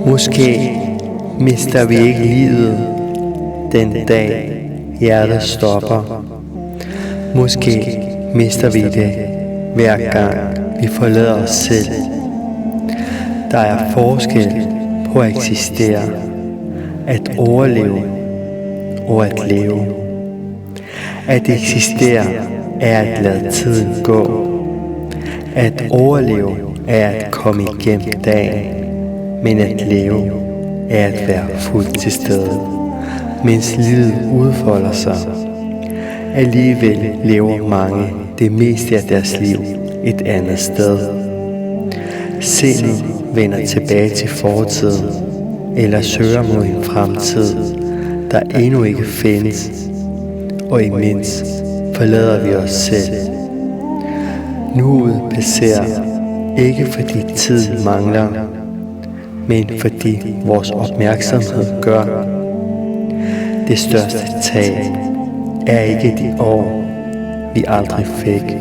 Måske mister vi ikke livet den dag hjertet stopper. Måske mister vi det hver gang vi forlader os selv. Der er forskel på at eksistere, at overleve og at leve. At eksistere er at lade tiden gå. At overleve er at komme igennem dagen. Men at leve er at være fuldt til stede, mens livet udfolder sig. Alligevel lever mange det meste af deres liv et andet sted. Sindet vender tilbage til fortiden, eller søger mod en fremtid, der endnu ikke findes, og imens forlader vi os selv. Nuet passerer, ikke fordi tid mangler, men fordi vores opmærksomhed gør. Det største tab er ikke de år, vi aldrig fik.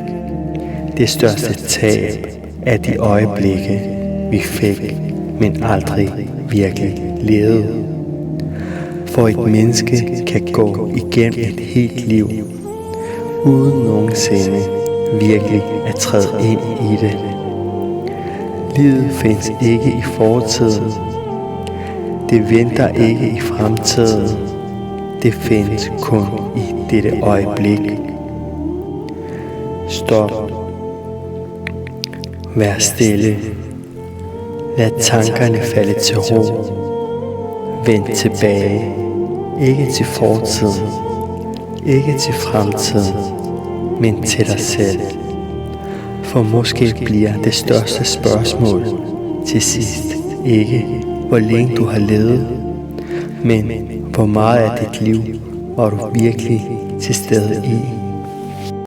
Det største tab er de øjeblikke, vi fik, men aldrig virkelig levede. For et menneske kan gå igennem et helt liv, uden nogensinde virkelig at træde ind i det. Livet findes ikke i fortiden. Det venter ikke i fremtiden. Det findes kun i dette øjeblik. Stop. Vær stille. Lad tankerne falde til ro. Vend tilbage. Ikke til fortiden. Ikke til fremtiden. Men til dig selv. For måske bliver det største spørgsmål til sidst ikke, hvor længe du har levet, men hvor meget af dit liv var du virkelig til stede i.